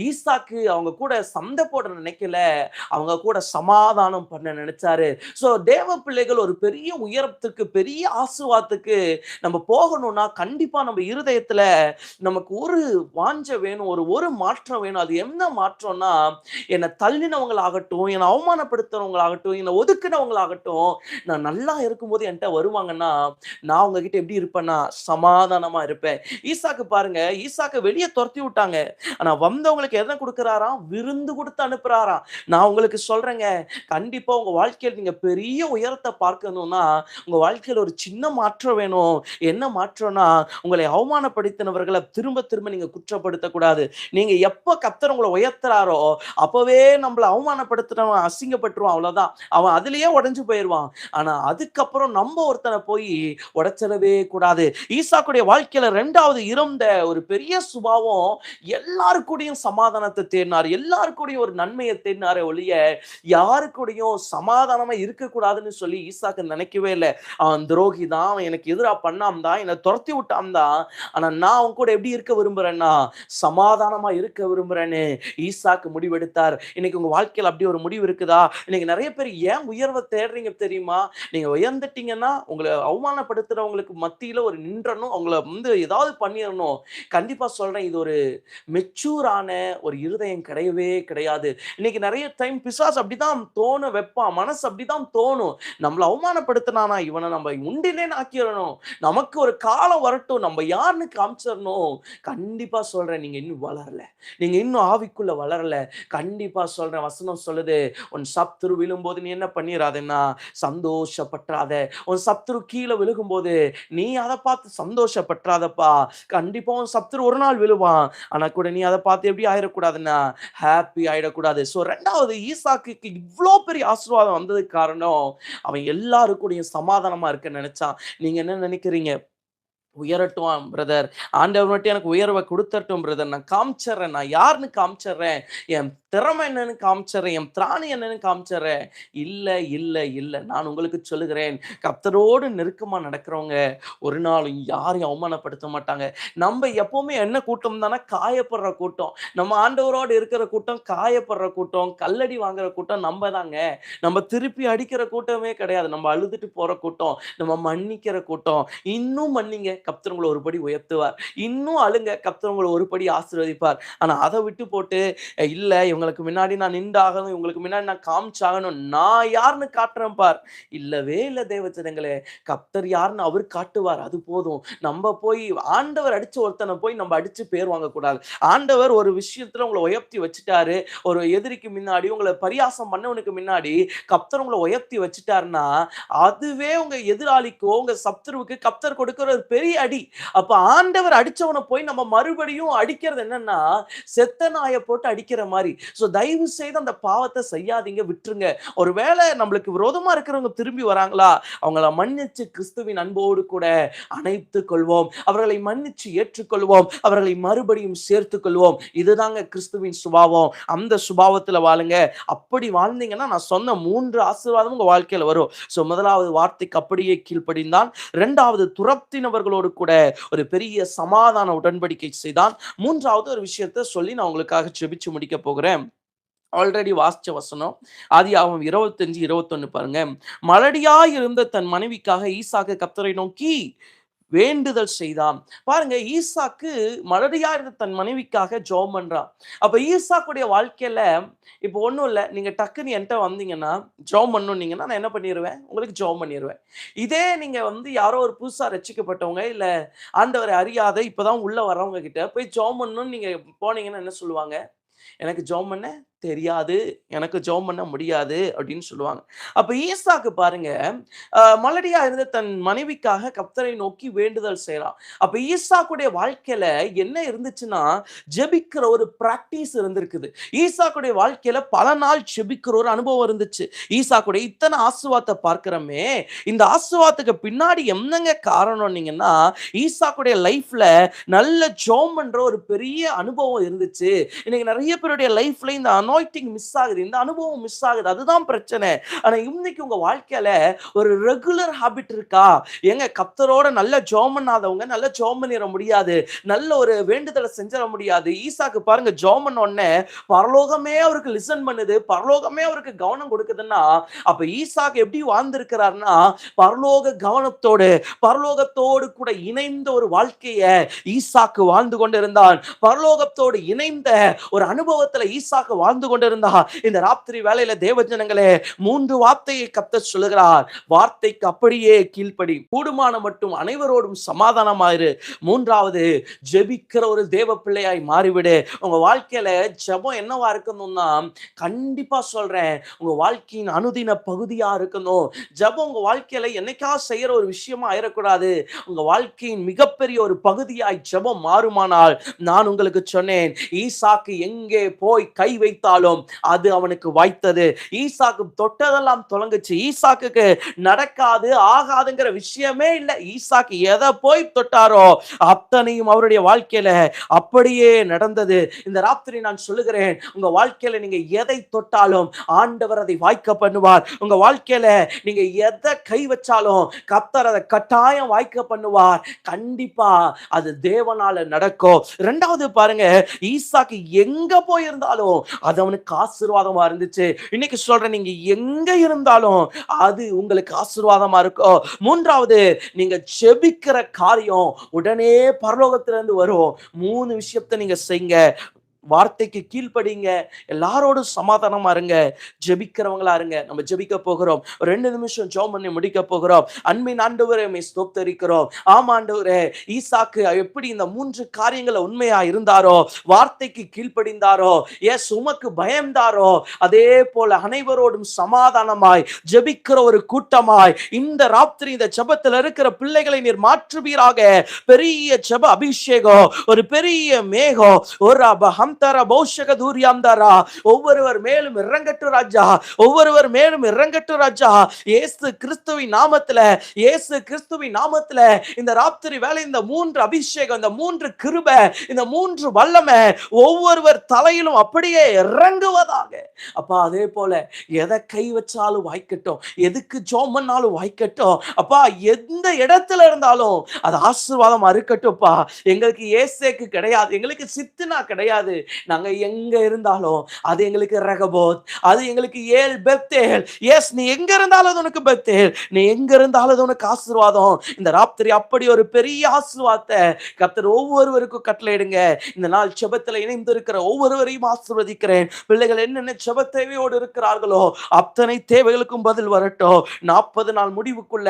ஈசாக்கு அவங்க கூட சண்டை போட நினைக்கல, அவங்க கூட சமாதானம் பண்ண நினைச்சாரு. சோ தேவ பிள்ளைகள் ஒரு பெரிய உயரத்துக்கு, பெரிய ஆசீர்வாதத்துக்கு நம்ம போகணும்னா கண்டிப்பா நம்ம இருதயத்துல நமக்கு ஒரு வாஞ்ச வேணும், ஒரு மாற்றம் வேணும். அது என்ன மாற்றம்னா, என்னை தள்ளினவங்களாகட்டும், என்னை அவமானப்படுத்துறவங்களாகட்டும், என்னை ஒதுக்குனவங்களாகட்டும், நான் நல்லா இருக்கும்போது என்கிட்ட வருவாங்கன்னா நான் உங்ககிட்ட எப்படி இருப்பேன்னா சமாதானமா இருப்பேன். ஈசாக்கு பாருங்க, ஈசாக்க வெளியே துரத்தி விட்டாங்க, ஆனா வந்தவங்களுக்கு எதை கொடுக்கிறாராம், விருந்து கொடுத்து அனுப்புறாராம். நான் உங்களுக்கு சொல்றேங்க, கண்டிப்பா உங்க வாழ்க்கையில் நீங்க பெரிய உயரத்தை பார்க்கணும்னா உங்க வாழ்க்கையில் ஒரு சின்ன மாற்றம் வேணும். என்ன மாற்றம்னா, உங்களை அவமானப்படுத்தினவர்களை திரும்ப திரும்ப நீங்க குற்றப்படுத்தக்கூடாது. நீங்க எப்ப கர்த்தர் உங்களை உயர்த்துறாரோ அப்பவே நம்மளை அவமானப்படுத்துறவன் அசிங்கப்பட்டுருவான், அவ்வளவுதான். அவன் அதுலயே உடைஞ்சு போயிடுவான். ஆனா அதுக்கப்புறம் நம்ம ஒருத்தனை போய் உடைச்சிடவே கூடாது. ஈசாக்குடைய வாழ்க்கையில 2வது இருந்த ஒரு பெரிய சுபாவம், எல்லாருக்கூடயும் சமாதானத்தை தேடினார், எல்லாருக்கூடயும் ஒரு நன்மையை தேடினாரே ஒழிய யாருக்கூடயும் சமாதானமா இருக்கக்கூடாதுன்னு சொல்லி ஈசாக்கு நினைக்கவே இல்லை. அவன் துரோகி தான், அவன் எனக்கு எதிராக பண்ணாம தான், என்னை துரத்தி விட்டான் தான், ஆனா நான் அவன் கூட எப்படி இருக்க விரும்புறேன்னா சமாதானமா இருக்க விரும்புறேன்னு ஈசாக்கு முடிவெடுத்தார். இன்னைக்கு உங்க வாழ்க்கையில் அப்படி ஒரு முடிவு இருக்குதா? இன்னைக்கு நிறைய பேர் ஏன் உயர்வை தேடுறீங்க தெரியுமா? நீங்க உயர்ந்துட்டீங்கன்னா உங்களை அவமானப்படுத்துறவங்களுக்கு மத்தியில ஒரு நின்றணும், அவங்கள ஏதாவது பண்ணிடணும். கண்டிப்பா சொல்றேன், இது ஒரு மெச்சூரான ஒரு இருதயம் கிடையவே கிடையாது. இன்னைக்கு நிறைய டைம் பிசாசு அப்படிதான் தோண வைப்பான், மனசு அப்படிதான் தோணும். நம்மள அவமானப்படுத்தினானா இவனை நம்ம உண்டிலேன்னு ஆக்கிடணும், நமக்கு ஒரு காலம் வரட்டும், நம்ம யாருன்னு காமிச்சிடணும். கண்டிப்பா சொல்றேன், நீங்க இன்னும் வளரல, நீங்க இன்னும் ஆவிக்குள்ள வளரல. கண்டிப்பா சொல்றேன், வசனம் சொல்லுது, உன் சத்துரு விழும்போது நீ என்ன பண்ணிராதேன்னா சந்தோஷப்பட்டுறாத. உன் சத்துரு கீழே விழுகும்போது நீ அதை பார்த்து சந்தோஷப்பட்டுறாதப்பா. கண்டிப்பா உன் சத்துரு ஒரு நாள் விழுவான், ஆனா கூட நீ அதை பார்த்து எப்படி ஆயிடக்கூடாதுன்னா ஹாப்பி ஆயிடக்கூடாது. ஸோ 2வது ஈசாக்கு இவ்வளோ பெரிய ஆசீர்வாதம் வந்ததுக்கு காரணம், அவன் எல்லாருக்கூடயும் சமாதானமா இருக்க நினைச்சான். நீங்க என்ன நினைக்கிறீங்க? உயரட்டும் பிரதர், ஆண்டவர் மட்டும் எனக்கு உயர்வை கொடுத்தட்டும் பிரதர், நான் காமிச்சிடுறேன், நான் யாருன்னு காமிச்சிடுறேன், என் திறமை என்னன்னு காமிச்சிடுறேன், என் திராணி என்னன்னு காமிச்சிடுறேன். இல்ல இல்ல இல்ல, நான் உங்களுக்கு சொல்லுகிறேன், கர்த்தரோடு நெருக்கமா நடக்கிறவங்க ஒரு நாளும் யாரையும் அவமானப்படுத்த மாட்டாங்க. நம்ம எப்பவுமே என்ன கூட்டம் தானே, காயப்படுற கூட்டம். நம்ம ஆண்டவரோடு இருக்கிற கூட்டம் காயப்படுற கூட்டம், கல்லடி வாங்குற கூட்டம் நம்ம தாங்க. நம்ம திருப்பி அடிக்கிற கூட்டமே கிடையாது, நம்ம அழுதுட்டு போற கூட்டம், நம்ம மன்னிக்கிற கூட்டம். இன்னும் மன்னிங்க, கர்த்தர் உங்களை ஒரு படி உயர்த்துவார். இன்னும் அழுங்க, கர்த்தர் உங்களை ஒரு படி ஆசீர்வதிப்பார். ஆனா அதை விட்டு போட்டு இல்ல இவங்களுக்கு முன்னாடி நான் நின்றாகணும், இவங்களுக்கு முன்னாடி நான் காமிச்சாகணும், நான் யாருன்னு காட்டுறேன் பார். இல்லவே இல்ல தேவஜனங்களே, கர்த்தர் யாருன்னு அவர் காட்டுவார், அது போதும். நம்ம போய் ஆண்டவர் அடிச்ச ஒருத்தனை போய் நம்ம அடிச்சு பேர் வாங்கக்கூடாது. ஆண்டவர் ஒரு விஷயத்துல உங்களை உயர்த்தி வச்சுட்டாரு, ஒரு எதிரிக்கு முன்னாடி, உங்களை பரியாசம் பண்ணவனுக்கு முன்னாடி கர்த்தர் உங்களை உயர்த்தி வச்சுட்டாருன்னா அதுவே உங்க எதிராளிக்கோ உங்க சத்துருவுக்கு கர்த்தர் கொடுக்கிற ஒரு பெரிய அடி. அப்ப ஆண்டவர் அடிச்சவனை போய் நம்ம மறுபடியும் அடிக்கிறது என்னன்னா செத்த நாயை போட்டு அடிக்கிற மாதிரி. ஸோ தயவு செய்து அந்த பாவத்தை செய்யாதீங்க, விட்டுருங்க. ஒருவேளை நம்மளுக்கு விரோதமா இருக்கிறவங்க திரும்பி வராங்களா, அவங்கள மன்னிச்சு கிறிஸ்துவின் அன்போடு கூட அணைத்துக் கொள்வோம், அவர்களை மன்னிச்சு ஏற்றுக்கொள்வோம், அவர்களை மறுபடியும் சேர்த்துக் கொள்வோம். இதுதாங்க கிறிஸ்துவின் சுபாவம். அந்த சுபாவத்துல வாழுங்க. அப்படி வாழ்ந்தீங்கன்னா நான் சொன்ன 3 ஆசீர்வாதம் உங்க வாழ்க்கையில வரும். சோ முதலாவது வார்த்தைக்கு அப்படியே கீழ்ப்படிந்தான். இரண்டாவது துரத்தினவர்களோடு கூட ஒரு பெரிய சமாதான உடன்படிக்கை செய்தான். மூன்றாவது ஒரு விஷயத்தை சொல்லி நான் உங்களுக்காக ஜெபிச்சு முடிக்க போகிறேன். ஆல்ரெடி வாசிச்ச வசனம் ஆதியாகமம் 25:21 பாருங்க. மலடியாய் இருந்த தன் மனைவிக்காக ஈசாக்கு கர்த்தரை நோக்கி வேண்டுதல் செய்தான். பாருங்க, ஈசாக்கு மலடியா இருந்த தன் மனைவிக்காக ஜெபம் பண்றான். அப்ப ஈசாக்குடைய வாழ்க்கையில இப்ப ஒண்ணும் இல்ல, நீங்க டக்குன்னு என்கிட்ட வந்தீங்கன்னா ஜெபம் பண்ணணும்னீங்கன்னா நான் என்ன பண்ணிடுவேன், உங்களுக்கு ஜெபம் பண்ணிடுவேன். இதே நீங்க யாரோ ஒரு புதுசா ரட்சிக்கப்பட்டவங்க இல்ல ஆண்டவரை அறியாத இப்பதான் உள்ள வர்றவங்க கிட்ட போய் ஜெபம் பண்ணணும்னு நீங்க போனீங்கன்னா என்ன சொல்லுவாங்க? எனக்கு ஜெபம் பண்ண தெரியாது, எனக்கு ஜெபம் பண்ண முடியாது அப்படின்னு சொல்லுவாங்க. அப்ப ஈசாக்கு பாருங்க, மலடியா இருந்த தன் மனைவிக்காக கர்த்தரை நோக்கி வேண்டுதல் செய்யறான். அப்ப ஈசாக்குடைய வாழ்க்கையில என்ன இருந்துச்சுன்னா, ஜெபிக்கிற ஒரு பிராக்டிஸ் இருந்திருக்குது. ஈசாக்குடைய வாழ்க்கையில பல நாள் ஜெபிக்கிற ஒரு அனுபவம் இருந்துச்சு. ஈசாக்குடைய இத்தனை ஆசீர்வாதத்தை பார்க்கிறோமே, இந்த ஆசீர்வாதத்துக்கு பின்னாடி என்னங்க காரணம்னீங்கன்னா, ஈசாக்குடைய லைஃப்ல நல்ல ஜெபம் பண்ற ஒரு பெரிய அனுபவம் இருந்துச்சு. இன்னைக்கு நிறைய பேருடைய லைஃப்ல இந்த அனாயிண்டிங் மிஸ் ஆகுது, இந்த அனுபவம் மிஸ் ஆகுது. அதுதான் பிரச்சனை. ஆனா இன்னைக்கு உங்க வாழ்க்கையில ஒரு ரெகுலர் ஹாபிட் இருக்கா? ஏங்க, கர்த்தரோட நல்ல ஜெபம் பண்ணாதவங்க நல்ல ஜெபம் பண்ணிட முடியாது, நல்ல ஒரு வேண்டுதலை செஞ்சிட முடியாது. ஈசாக்கு பாருங்க, ஜெபம் பண்ண உடனே பரலோகமே அவருக்கு லிசன் பண்ணுது, பரலோகமே அவருக்கு கவனம் கொடுக்குதுன்னா, அப்ப ஈசாக்கு எப்படி வாழ்ந்திருக்கிறார்னா, பரலோக கவனத்தோடு பரலோகத்தோடு கூட இணைந்த ஒரு வாழ்க்கையை ஈசாக்கு வாழ்ந்து கொண்டிருந்தான். பரலோகத்தோடு இணைந்த ஒரு அனுபவத்துல ஈசாக்கு வாழ்ந்து கொண்டிருந்தா. இந்த ராத்திரி வேளையில தேவஜனங்களே, 3 வார்த்தையை கர்த்தர் சொல்லுகிறார். வார்த்தைக்கு அப்படியே கீழ்ப்படி, கூடுமான மட்டும் அனைவரோடும் சமாதானமாயிரு. மூன்றாவது, ஜெபிக்கிற ஒரு தேவ பிள்ளையாய் மாறிவிடு. உங்க வாழ்க்கையில ஜெபம் என்னவா இருக்கணும்னா, கண்டிப்பா சொல்றேன், உங்க வாழ்க்கையின் அனுதின பகுதியா இருக்கணும். ஜெபம் உங்க வாழ்க்கையில என்னைக்கா செய்யற ஒரு விஷயமா ஆயிடக்கூடாது. உங்க வாழ்க்கையின் மிகப்பெரிய ஒரு பகுதியாய் ஜெபம் மாறுமானால், நான் உங்களுக்கு சொன்னேன், ஈசாக்கு எங்கே போய் கை வைத்தாலும் அது அவனுக்கு வாய்த்தது. ஈசாக்கு தொட்டதெல்லாம் தொலைஞ்சிச்சு. ஈசாக்குக்கு நடக்காது ஆகாதுங்கிற விஷயமே இல்லை. ஈசாக்கு எதை போய் தொட்டாரோ அத்தனையும் அவருடைய வாழ்க்கையில அப்படியே நடந்தது. இந்த ராத்திரி நான் சொல்லுகிறேன், உங்க வாழ்க்கையில நீங்க எதை தொட்டாலும் ஆண்டவர் அதை வாய்க்க பண்ணுவார். உங்க வாழ்க்கையில நீங்க எதை கை வச்சாலும் கர்த்தர் அதை கட்டாயம் வாய்க்க பண்ணுவார். கண்டிப்பா அது தேவனால நடக்கும். இரண்டாவது பாருங்க, ஈசாக்கு எங்க போயிருந்தாலும் அது அவனுக்கு ஆசீர்வாதமா இருந்துச்சு. இன்னைக்கு சொல்றேன், நீங்க எங்க இருந்தாலும் அது உங்களுக்கு ஆசீர்வாதமா இருக்கும். மூன்றாவது, நீங்க ஜெபிக்கிற காரியம் உடனே பரலோகத்திலிருந்து வரும். 3 விஷயத்தை நீங்க செய்யுங்க. வார்த்தைக்கு கீழ்ப்படிங்க, எல்லாரோடும் சமாதானமா இருங்க, ஜெபிக்கிறவங்களா இருங்க. நம்ம ஜெபிக்க போகிறோம். 2 நிமிஷம் ஜெபம் பண்ணி முடிக்க போகிறோம். அன்பின் ஆண்டவரே, உம்மை ஸ்தோத்திரிக்கிறோம். ஆமா ஆண்டவரே, ஈசாக்கு எப்படி இந்த 3 காரியங்களை உண்மையா இருந்தாரோ, வார்த்தைக்கு கீழ்ப்படிந்தாரோ, உமக்கு பயந்தாரோ, அதே போல அனைவரோடும் சமாதானமாய் ஜெபிக்கிற ஒரு கூட்டமாய் இந்த ராத்திரி இந்த ஜெபத்தில் இருக்கிற பிள்ளைகளை நீர் மாற்றுவீராக. பெரிய ஜெப அபிஷேகம், ஒரு பெரிய மேகம், ஒரு ஒவ்வொருவர் மேலும் இறங்கட்டும் ராஜா, ஒவ்வொருவர் மேலும் இறங்கட்டும் ராஜா. இயேசு கிறிஸ்துவின் நாமத்துல, இயேசு கிறிஸ்துவின் நாமத்துல இந்த ராத்திரி வேளை இந்த 3 அபிஷேகம், இந்த 3 கிருபை, இந்த 3 வல்லமை ஒவ்வொருவர் தலையிலும் அப்படியே இறங்குவதாக. அப்பா, அதே போல எதை கை வச்சாலும் வாய்க்கட்டும், எதுக்கு ஜெபம் பண்ணாலும் வாய்க்கட்டும். அப்பா, எந்த இடத்துல இருந்தாலும் அது ஆசீர்வாதமா இருக்கட்டும்ப்பா. எங்களுக்கு ஏசேக்கு கிடையாது, எங்களுக்கு சித்துனா கிடையாது. நாங்க எங்க இருந்தாலும் அது எங்களுக்கு ரகபோத், அது எங்களுக்கு ஏல் பெத்தேல். எஸ், நீ எங்க இருந்தாலும் அது உனக்கு பெத்தேல், நீ எங்க இருந்தாலும் அது உனக்கு ஆசீர்வாதம். இந்த ராத்திரி அப்படி ஒரு பெரிய ஆசீர்வாதத்தை கர்த்தர் ஒவ்வொருவருக்கும் கட்டளையிடுங்க. இந்த நாள் ஜெபத்தில் இணைந்து இருக்கிற ஒவ்வொருவரையும் ஆசீர்வதிக்கிறேன். பிள்ளைகள் என்னென்ன ஜெப தேவையோடு இருக்கிறார்களோ அத்தனை தேவைகளுக்கும் பதில் வரட்டும். 40 நாள் முடிவுக்குள்ள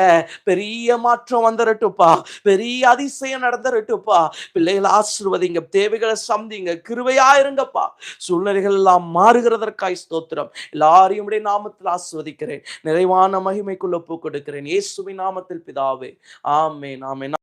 பெரிய மாற்றம் வந்துடட்டுப்பா, பெரிய அதிசயம் நடந்துடட்டுப்பா. பிள்ளைகளை ஆசீர்வதிங்க, தேவைகளை சந்திங்க, கிருபையா இருங்கப்பா. சூழ்நிலைகள் எல்லாம் மாறுகிறதற்காய் ஸ்தோத்திரம். எல்லாரையும் நாமத்தில் ஆசீர்வதிக்கிறேன். நிறைவான மகிமைக்குள்ள ஒப்புக் கொடுக்கிறேன். இயேசுவின் நாமத்தில் பிதாவே, ஆமென், ஆமென்.